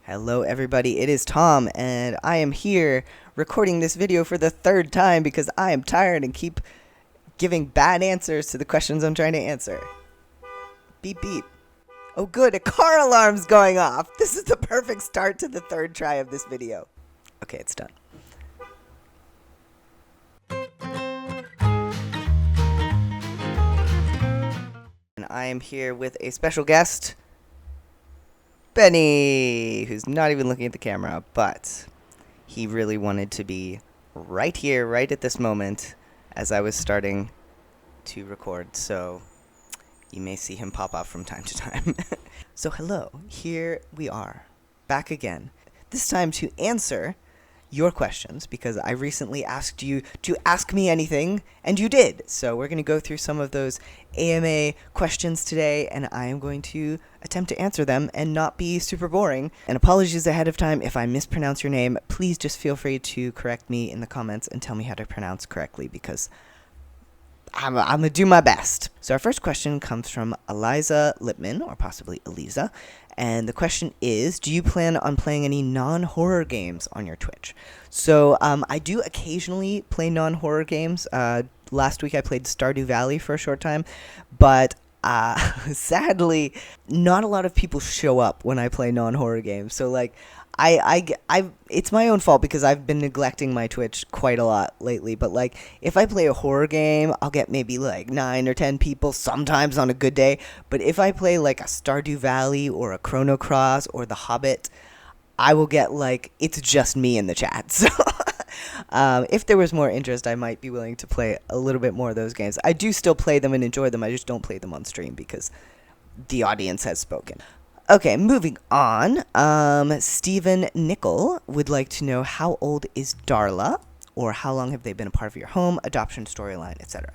Hello everybody, it is Tom, and I am here recording this video for the third time because I am tired and keep giving bad answers to the questions I'm trying to answer. Beep beep. Oh good, a car alarm's going off! This is the perfect start to the third try of this video. Okay, it's done. And I am here with a special guest, Benny, who's not even looking at the camera, but he really wanted to be right here, right at this moment, as I was starting to record, so you may see him pop up from time to time. So hello, here we are, back again, this time to answer your questions, because I recently asked you to ask me anything, and you did. So we're going to go through some of those AMA questions today, and I am going to attempt to answer them and not be super boring. And apologies ahead of time if I mispronounce your name. Please just feel free to correct me in the comments and tell me how to pronounce correctly, because I'm going to do my best. So our first question comes from Eliza Lipman, or possibly Eliza. And the question is, do you plan on playing any non-horror games on your Twitch? So I do occasionally play non-horror games. Last week I played Stardew Valley for a short time, but sadly, not a lot of people show up when I play non-horror games. So like, it's my own fault because I've been neglecting my Twitch quite a lot lately. But like, if I play a horror game, I'll get maybe like 9 or 10 people, sometimes on a good day. But if I play like a Stardew Valley or a Chrono Cross or The Hobbit, I will get like, it's just me in the chat. So if there was more interest, I might be willing to play a little bit more of those games. I do still play them and enjoy them. I just don't play them on stream because the audience has spoken. Okay, moving on. Stephen Nickel would like to know, how old is Darla, or how long have they been a part of your home, adoption storyline, etc.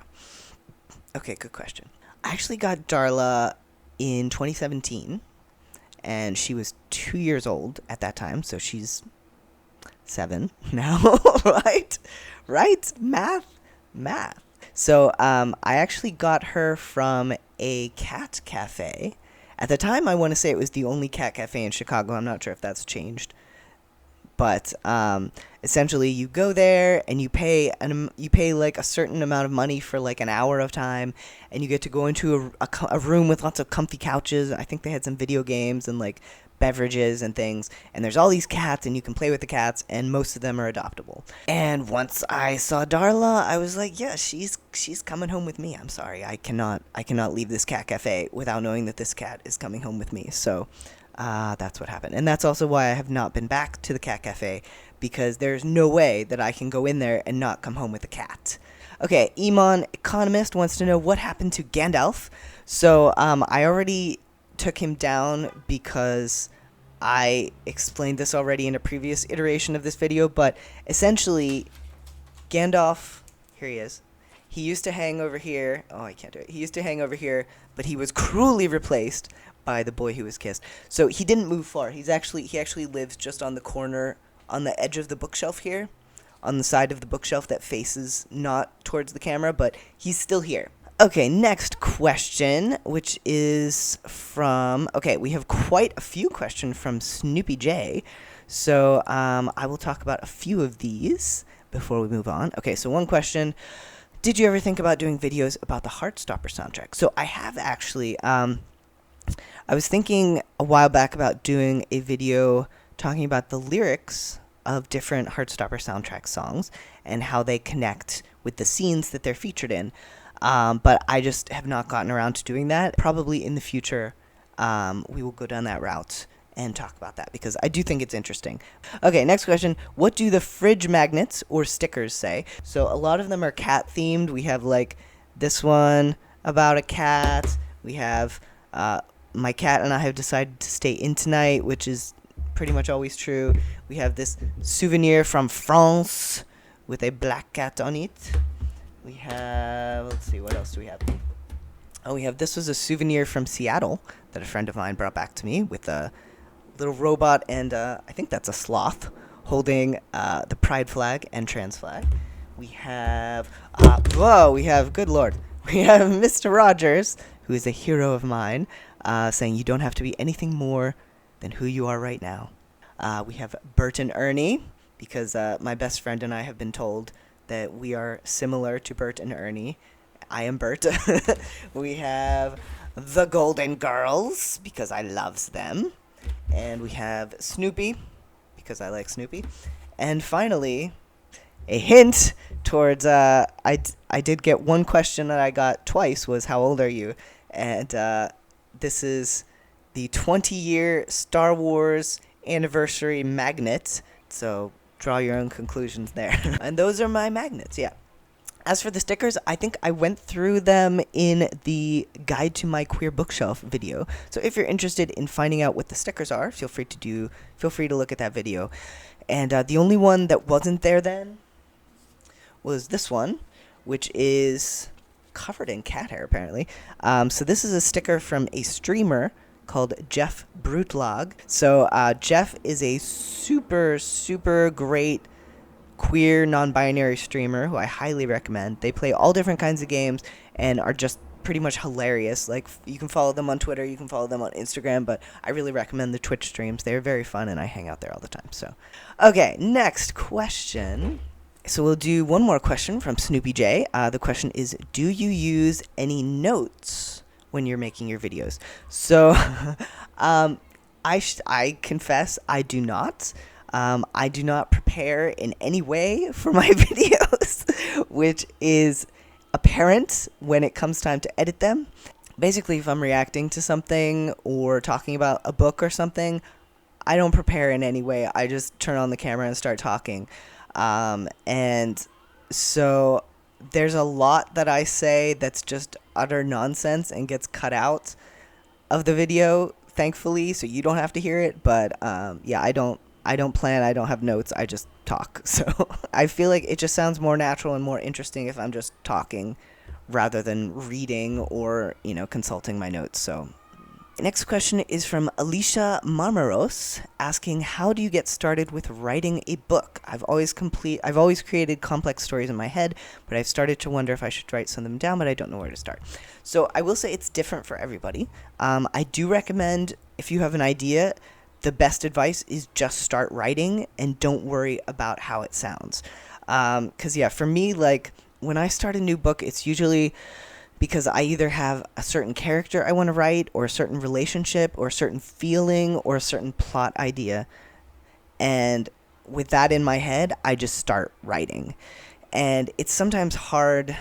Okay, good question. I actually got Darla in 2017, and she was 2 years old at that time, so she's 7 now, right? Right? Math. So I actually got her from a cat cafe. At the time, I want to say it was the only cat cafe in Chicago. I'm not sure if that's changed. But essentially, you go there and you pay like a certain amount of money for like an hour of time, and you get to go into a room with lots of comfy couches. I think they had some video games and like beverages and things, and there's all these cats, and you can play with the cats, and most of them are adoptable. And once I saw Darla, I was like, yeah, she's coming home with me. I'm sorry, I cannot leave this cat cafe without knowing that this cat is coming home with me. So that's what happened, and that's also why I have not been back to the cat cafe, because there's no way that I can go in there and not come home with a cat. Okay, Iman Economist wants to know what happened to Gandalf. So I already took him down because I explained this already in a previous iteration of this video, but essentially Gandalf, here he is. He used to hang over here. Oh, I can't do it. He used to hang over here, but he was cruelly replaced by the boy who was kissed. So he didn't move far. He actually lives just on the corner, on the edge of the bookshelf here, on the side of the bookshelf that faces not towards the camera, but he's still here. Okay, next question, which is from, okay, we have quite a few questions from Snoopy J, so I will talk about a few of these before we move on. Okay, so one question, did you ever think about doing videos about the Heartstopper soundtrack? So I have actually. I was thinking a while back about doing a video talking about the lyrics of different Heartstopper soundtrack songs and how they connect with the scenes that they're featured in. But I just have not gotten around to doing that. Probably in the future, we will go down that route and talk about that, because I do think it's interesting. Okay, next question. What do the fridge magnets or stickers say? So a lot of them are cat themed. We have like this one about a cat. We have my cat and I have decided to stay in tonight, which is pretty much always true. We have this souvenir from France with a black cat on it. We have, let's see, what else do we have? Oh, this was a souvenir from Seattle that a friend of mine brought back to me with a little robot and I think that's a sloth holding the pride flag and trans flag. We have, good lord, we have Mr. Rogers, who is a hero of mine, saying you don't have to be anything more than who you are right now. We have Bert and Ernie, because my best friend and I have been told that we are similar to Bert and Ernie. I am Bert. We have the Golden Girls, because I loves them. And we have Snoopy, because I like Snoopy. And finally, a hint towards, I did get one question that I got twice, was how old are you? And this is the 20-year Star Wars anniversary magnet. So draw your own conclusions there. And those are my magnets, yeah. As for the stickers, I think I went through them in the Guide to My Queer Bookshelf video. So if you're interested in finding out what the stickers are, feel free to look at that video. And the only one that wasn't there then was this one, which is covered in cat hair, apparently. So this is a sticker from a streamer called Jeff Brutlog. So Jeff is a super, super great queer non-binary streamer who I highly recommend. They play all different kinds of games and are just pretty much hilarious. Like, you can follow them on Twitter, you can follow them on Instagram, but I really recommend the Twitch streams. They're very fun and I hang out there all the time. So, okay, next question. So we'll do one more question from Snoopy J. The question is, do you use any notes when you're making your videos? So, I confess I do not. I do not prepare in any way for my videos, which is apparent when it comes time to edit them. Basically, if I'm reacting to something or talking about a book or something, I don't prepare in any way. I just turn on the camera and start talking. And so there's a lot that I say that's just utter nonsense and gets cut out of the video, thankfully, so you don't have to hear it. But yeah, I don't plan, I don't have notes, I just talk. So I feel like it just sounds more natural and more interesting if I'm just talking rather than reading or, consulting my notes. So next question is from Alicia Marmaros, asking, how do you get started with writing a book? I've always created complex stories in my head, but I've started to wonder if I should write some of them down, but I don't know where to start. So I will say it's different for everybody. I do recommend, if you have an idea, the best advice is just start writing and don't worry about how it sounds. 'Cause yeah, for me, like, when I start a new book, it's usually because I either have a certain character I want to write, or a certain relationship, or a certain feeling, or a certain plot idea. And with that in my head, I just start writing. And it's sometimes hard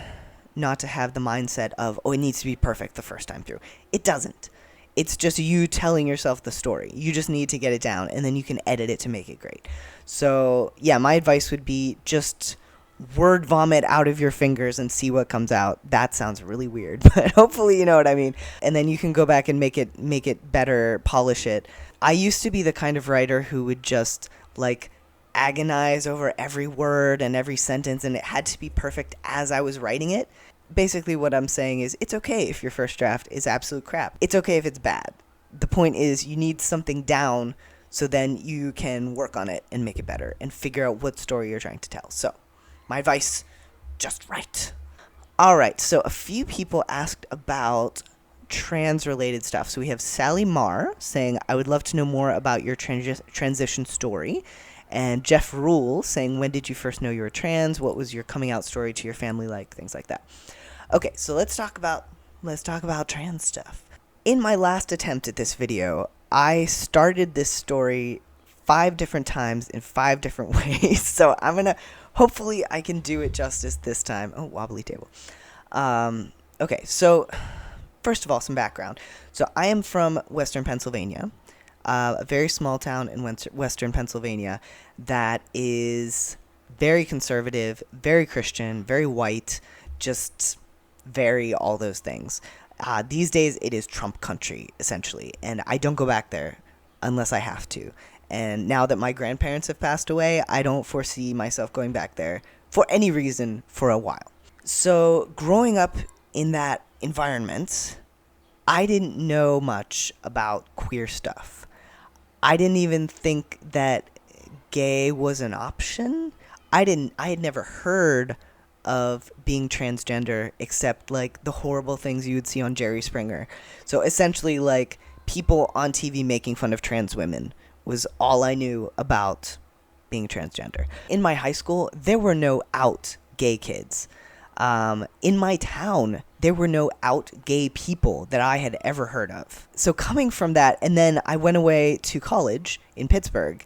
not to have the mindset of, oh, it needs to be perfect the first time through. It doesn't. It's just you telling yourself the story. You just need to get it down, and then you can edit it to make it great. So, yeah, my advice would be just word vomit out of your fingers and see what comes out. That sounds really weird, but hopefully you know what I mean. And then you can go back and make it better, polish it. I used to be the kind of writer who would just, like, agonize over every word and every sentence, and it had to be perfect as I was writing it. Basically what I'm saying is, it's okay if your first draft is absolute crap. It's okay if it's bad. The point is, you need something down so then you can work on it and make it better and figure out what story you're trying to tell. So, my advice, just write. Alright, so a few people asked about trans-related stuff. So we have Sally Marr saying, I would love to know more about your transition story. And Jeff Rule saying, when did you first know you were trans? What was your coming out story to your family like? Things like that. Okay, so let's talk about trans stuff. In my last attempt at this video, I started this story 5 different times in 5 different ways. So hopefully I can do it justice this time. Oh, wobbly table. Okay, so first of all, some background. So I am from Western Pennsylvania. A very small town in Western Pennsylvania that is very conservative, very Christian, very white, just very all those things. These days, it is Trump country, essentially, and I don't go back there unless I have to. And now that my grandparents have passed away, I don't foresee myself going back there for any reason for a while. So growing up in that environment, I didn't know much about queer stuff. I didn't even think that gay was an option. I had never heard of being transgender except, like, the horrible things you would see on Jerry Springer. So essentially, like, people on TV making fun of trans women was all I knew about being transgender. In my high school, there were no out gay kids. In my town, there were no out gay people that I had ever heard of. So coming from that, and then I went away to college in Pittsburgh,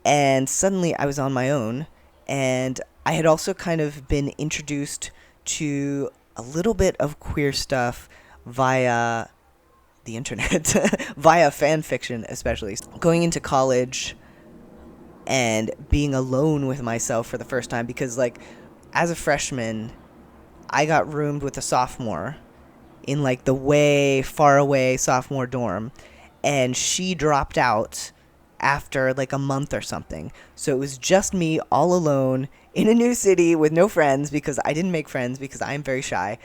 and suddenly I was on my own, and I had also kind of been introduced to a little bit of queer stuff via the internet, via fan fiction especially. Going into college and being alone with myself for the first time, because like as a freshman, I got roomed with a sophomore in like the way far away sophomore dorm, and she dropped out after like a month or something. So it was just me all alone in a new city with no friends, because I didn't make friends because I am very shy.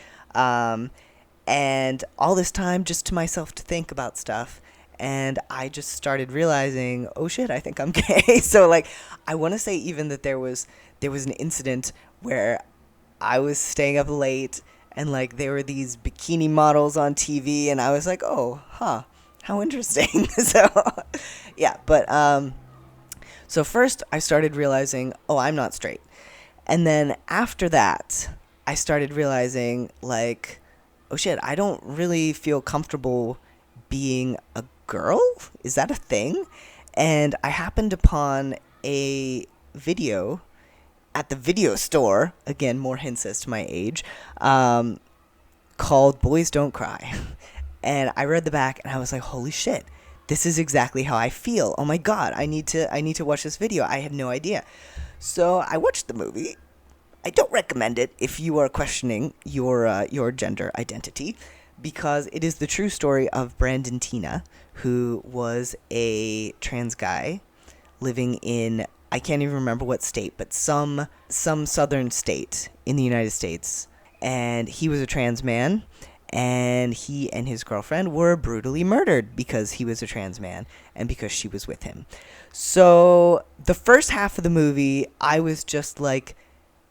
And all this time just to myself to think about stuff. And I just started realizing, oh shit, I think I'm gay. So like, I want to say even that there was an incident where I was staying up late, and like there were these bikini models on TV, and I was like, oh, huh, how interesting. So yeah, but so first I started realizing, oh, I'm not straight. And then after that, I started realizing like, oh shit, I don't really feel comfortable being a girl. Is that a thing? And I happened upon a video at the video store, again, more hints as to my age, called Boys Don't Cry. And I read the back and I was like, holy shit, this is exactly how I feel. Oh my god, I need to watch this video. I had no idea. So I watched the movie. I don't recommend it if you are questioning your gender identity, because it is the true story of Brandon Tina, who was a trans guy living in, I can't even remember what state, but some southern state in the United States. And he was a trans man, and he and his girlfriend were brutally murdered because he was a trans man and because she was with him. So the first half of the movie, I was just like,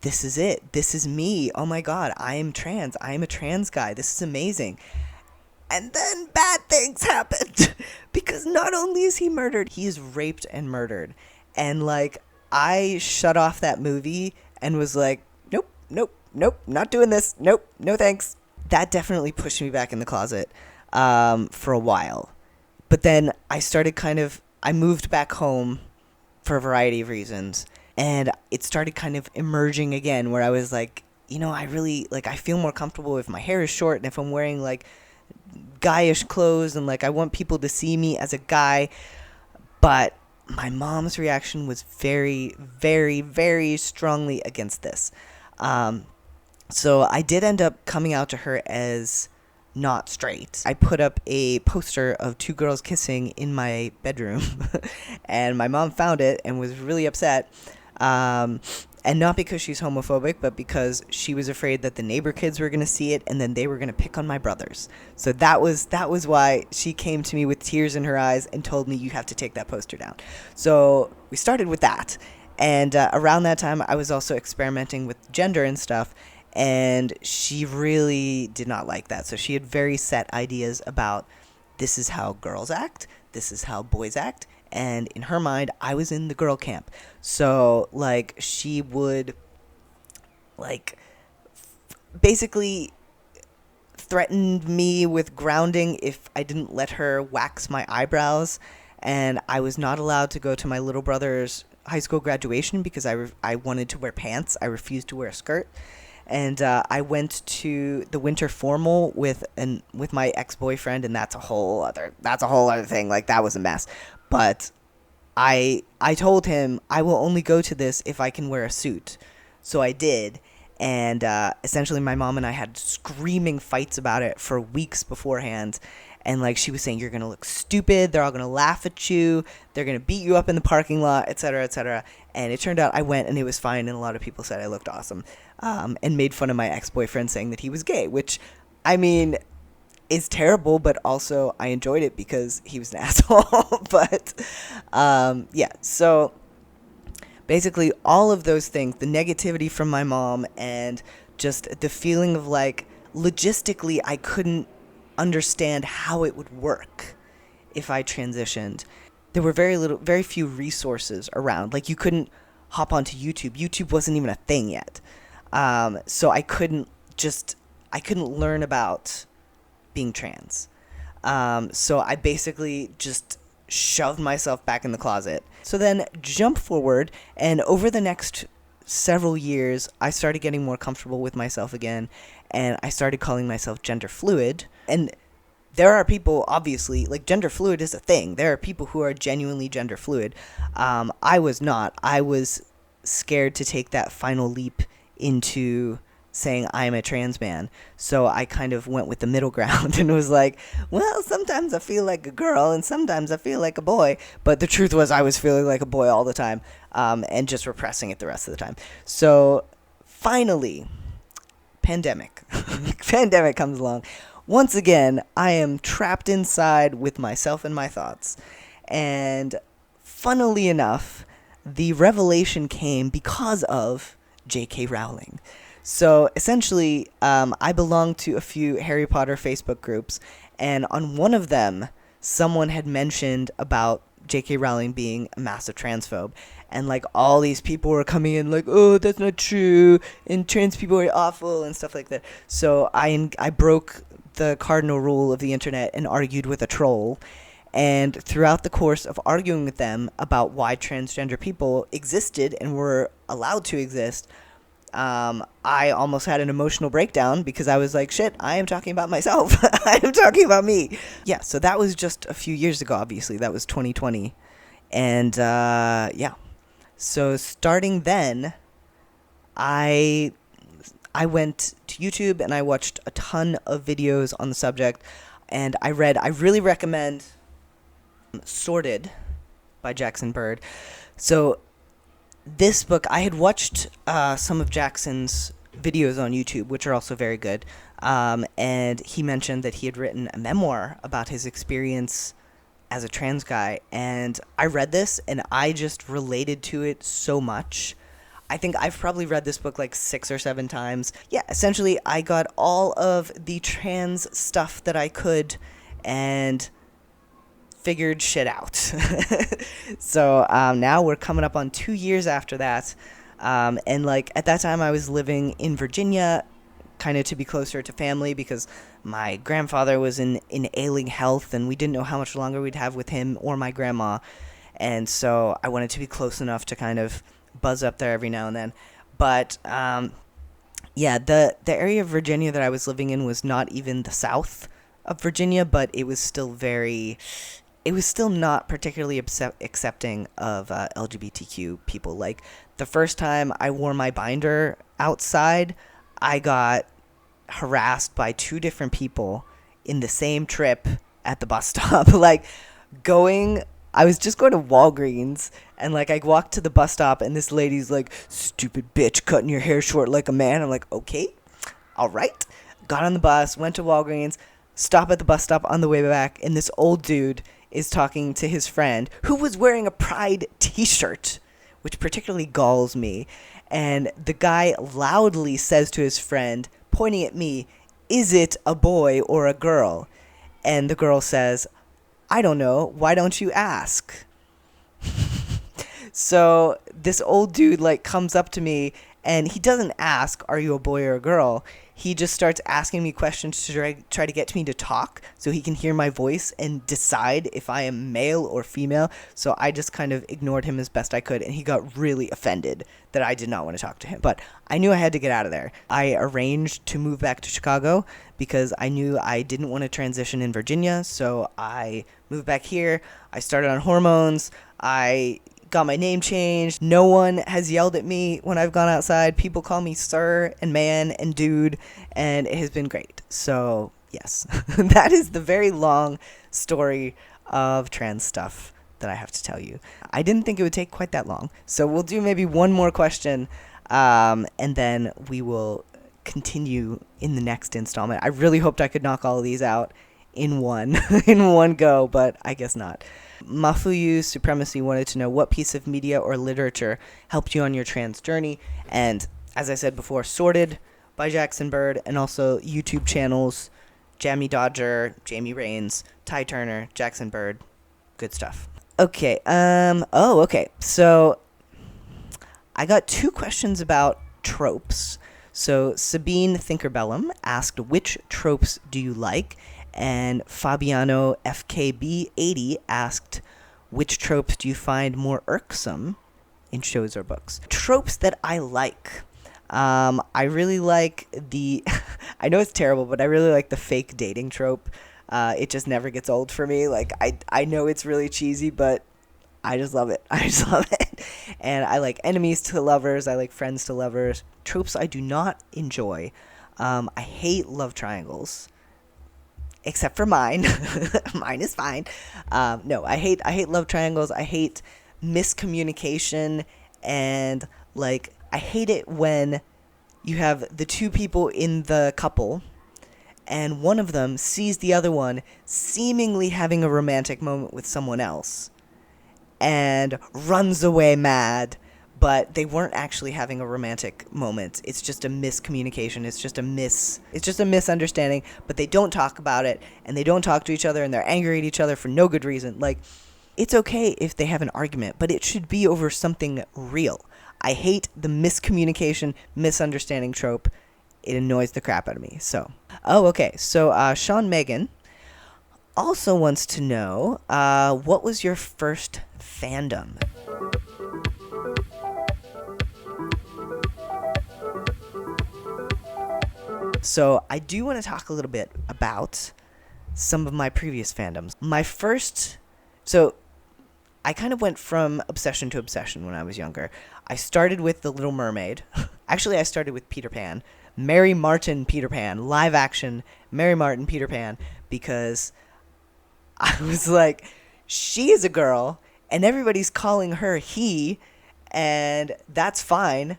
this is it. This is me. Oh my god, I am trans. I am a trans guy. This is amazing. And then bad things happened. Because not only is he murdered, he is raped and murdered. And like, I shut off that movie and was like, nope, not doing this. Nope, no thanks. That definitely pushed me back in the closet for a while. But then I moved back home for a variety of reasons. And it started kind of emerging again, where I was like, I really, like, I feel more comfortable if my hair is short and if I'm wearing, like, guyish clothes, and, like, I want people to see me as a guy. But my mom's reaction was very, very, very strongly against this. So I did end up coming out to her as not straight. I put up a poster of two girls kissing in my bedroom, and my mom found it and was really upset. And not because she's homophobic, but because she was afraid that the neighbor kids were going to see it and then they were going to pick on my brothers. So that was why she came to me with tears in her eyes and told me, you have to take that poster down. So we started with that. And around that time, I was also experimenting with gender and stuff, and she really did not like that. So she had very set ideas about, this is how girls act, this is how boys act. And in her mind, I was in the girl camp. So, like, she would, like, basically threaten me with grounding if I didn't let her wax my eyebrows. And I was not allowed to go to my little brother's high school graduation because I wanted to wear pants. I refused to wear a skirt. And I went to the winter formal with my ex-boyfriend, and that's a whole other thing. Like, that was a mess. But I told him I will only go to this if I can wear a suit. So I did. And essentially my mom and I had screaming fights about it for weeks beforehand. And like, she was saying, you're going to look stupid. They're all going to laugh at you. They're going to beat you up in the parking lot, etc., etc. And it turned out I went and it was fine. And a lot of people said I looked awesome. And made fun of my ex-boyfriend saying that he was gay, which, I mean, is terrible, but also I enjoyed it because he was an asshole. But yeah, so basically all of those things, the negativity from my mom and just the feeling of like, logistically, I couldn't understand how it would work if I transitioned. there were very few resources around. Like, you couldn't hop onto YouTube. YouTube wasn't even a thing yet. So I couldn't learn about being trans. So I basically just shoved myself back in the closet. So then jump forward, and over the next several years, I started getting more comfortable with myself again, and I started calling myself gender fluid. And there are people, obviously, like, gender fluid is a thing. There are people who are genuinely gender fluid. I was not. I was scared to take that final leap into saying I'm a trans man. So I kind of went with the middle ground and was like, well, sometimes I feel like a girl and sometimes I feel like a boy. But the truth was I was feeling like a boy all the time, and just repressing it the rest of the time. So finally, pandemic. Pandemic comes along. Once again, I am trapped inside with myself and my thoughts. And funnily enough, the revelation came because of J.K. Rowling. So essentially, I belong to a few Harry Potter Facebook groups, and on one of them, someone had mentioned about J.K. Rowling being a massive transphobe, and like all these people were coming in like, oh, that's not true, and trans people are awful, and stuff like that. So I broke the cardinal rule of the internet and argued with a troll. And throughout the course of arguing with them about why transgender people existed and were allowed to exist, I almost had an emotional breakdown because I was like, shit, I am talking about myself. I am talking about me. Yeah, so that was just a few years ago, obviously. That was 2020. And, yeah. So starting then, I went to YouTube and I watched a ton of videos on the subject. And I really recommend Sorted by Jackson Bird. So this book, I had watched some of Jackson's videos on YouTube, which are also very good, and he mentioned that he had written a memoir about his experience as a trans guy, and I read this, and I just related to it so much. I think I've probably read this book like 6 or 7 times. Yeah, essentially, I got all of the trans stuff that I could, and figured shit out. So now we're coming up on 2 years after that, and like at that time I was living in Virginia, kind of to be closer to family because my grandfather was in ailing health and we didn't know how much longer we'd have with him or my grandma, and so I wanted to be close enough to kind of buzz up there every now and then. But yeah, the area of Virginia that I was living in was not even the south of Virginia, but it was still not particularly accepting of LGBTQ people. Like, the first time I wore my binder outside, I got harassed by 2 different people in the same trip at the bus stop. Like, I was just going to Walgreens, and like I walked to the bus stop, and this lady's like, stupid bitch, cutting your hair short like a man. I'm like, okay, all right. Got on the bus, went to Walgreens, stop at the bus stop on the way back, and this old dude is talking to his friend who was wearing a Pride t-shirt, which particularly galls me. And the guy loudly says to his friend, pointing at me, is it a boy or a girl? And the girl says, I don't know. Why don't you ask? So this old dude like comes up to me and he doesn't ask, are you a boy or a girl? He just starts asking me questions to try to get me to talk so he can hear my voice and decide if I am male or female. So I just kind of ignored him as best I could, and he got really offended that I did not want to talk to him. But I knew I had to get out of there. I arranged to move back to Chicago because I knew I didn't want to transition in Virginia. So I moved back here. I started on hormones. I got my name changed. No one has yelled at me when I've gone outside. People call me sir and man and dude, and it has been great. So yes, that is the very long story of trans stuff that I have to tell you. I didn't think it would take quite that long, so we'll do maybe one more question, and then we will continue in the next installment. I really hoped I could knock all of these out in one go, but I guess not. Mafuyu Supremacy wanted to know what piece of media or literature helped you on your trans journey, and as I said before, Sorted by Jackson Bird, and also YouTube channels, Jamie Dodger, Jamie Rains, Ty Turner, Jackson Bird, good stuff. Okay. Okay. So I got two questions about tropes. So Sabine Thinkerbellum asked, which tropes do you like? And Fabiano FKB80 asked, which tropes do you find more irksome in shows or books? Tropes that I like. I really like the. I know it's terrible, but I really like the fake dating trope. It just never gets old for me. Like I know it's really cheesy, but I just love it. I just love it. And I like enemies to lovers. I like friends to lovers. Tropes I do not enjoy. I hate love triangles, except for mine. Mine is fine. No, I hate love triangles. I hate miscommunication, and like I hate it when you have the two people in the couple and one of them sees the other one seemingly having a romantic moment with someone else and runs away mad, but they weren't actually having a romantic moment. It's just a miscommunication. It's just a misunderstanding, but they don't talk about it, and they don't talk to each other, and they're angry at each other for no good reason. Like, it's okay if they have an argument, but it should be over something real. I hate the miscommunication, misunderstanding trope. It annoys the crap out of me. Okay. So Sean Megan also wants to know, what was your first fandom? So I do want to talk a little bit about some of my previous fandoms. So I kind of went from obsession to obsession when I was younger. I started with The Little Mermaid. Actually, I started with Peter Pan. Mary Martin Peter Pan. Live action Mary Martin Peter Pan. Because I was like, she is a girl, and everybody's calling her he, and that's fine.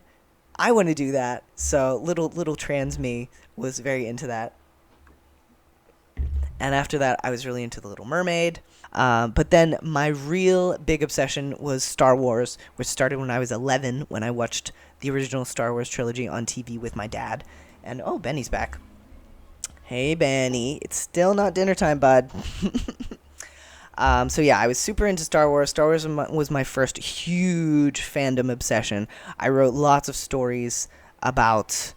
I want to do that. So little trans me was very into that. And after that, I was really into The Little Mermaid. But then my real big obsession was Star Wars, which started when I was 11, when I watched the original Star Wars trilogy on TV with my dad. And, oh, Benny's back. Hey, Benny. It's still not dinner time, bud. So yeah, I was super into Star Wars. Star Wars was my first huge fandom obsession. I wrote lots of stories about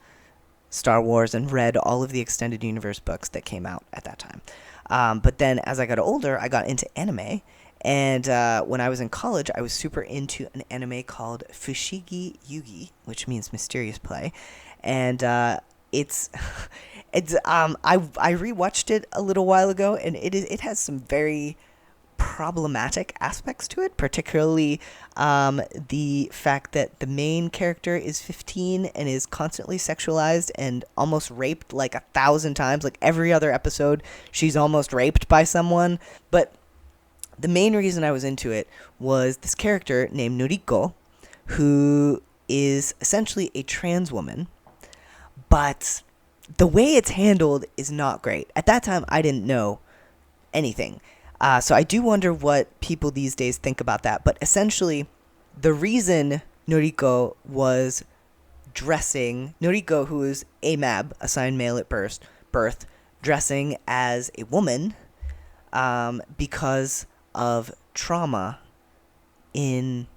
Star Wars and read all of the extended universe books that came out at that time. But then as I got older, I got into anime. And when I was in college, I was super into an anime called Fushigi Yugi, which means mysterious play. And it's I rewatched it a little while ago, and it has some very problematic aspects to it, particularly the fact that the main character is 15 and is constantly sexualized and almost raped like 1,000 times. Like every other episode, she's almost raped by someone. But the main reason I was into it was this character named Noriko, who is essentially a trans woman, but the way it's handled is not great. At that time, I didn't know anything. So I do wonder what people these days think about that. But essentially, the reason Noriko, who is AMAB, assigned male at birth, dressing as a woman, because of trauma in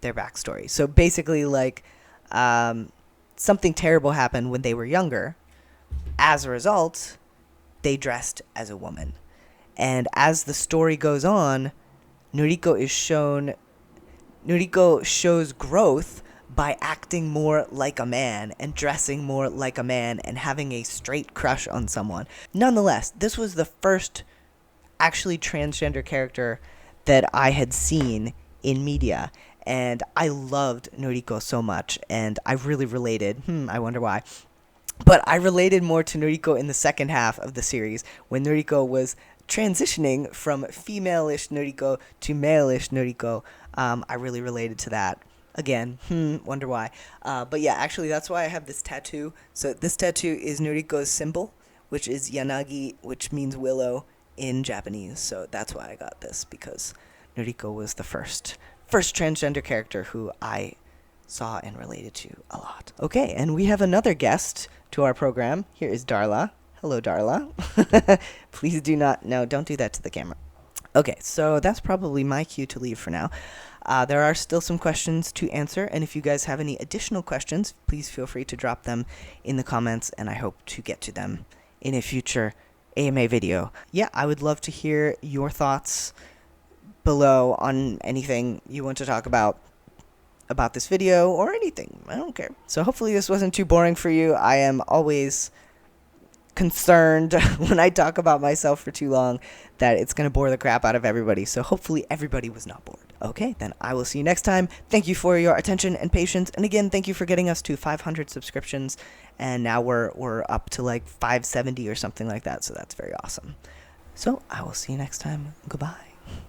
their backstory. So basically, like, something terrible happened when they were younger. As a result, they dressed as a woman. And as the story goes on, Noriko shows growth by acting more like a man and dressing more like a man and having a straight crush on someone. Nonetheless, this was the first actually transgender character that I had seen in media. And I loved Noriko so much, and I really related. I wonder why. But I related more to Noriko in the second half of the series, when Noriko was transitioning from female-ish Noriko to male-ish Noriko. I really related to that. Again, wonder why. But yeah, actually, that's why I have this tattoo. So this tattoo is Noriko's symbol, which is Yanagi, which means willow in Japanese. So that's why I got this, because Noriko was the first transgender character who I saw and related to a lot. Okay, and we have another guest to our program. Here is Darla. Hello, Darla. Please don't do that to the camera. Okay, so that's probably my cue to leave for now. There are still some questions to answer, and if you guys have any additional questions, please feel free to drop them in the comments, and I hope to get to them in a future AMA video. Yeah, I would love to hear your thoughts below on anything you want to talk about this video or anything. I don't care. So hopefully this wasn't too boring for you. I am always concerned when I talk about myself for too long that it's going to bore the crap out of everybody. So hopefully everybody was not bored. Okay, then I will see you next time. Thank you for your attention and patience. And again, thank you for getting us to 500 subscriptions. And now we're up to like 570 or something like that. So that's very awesome. So I will see you next time. Goodbye.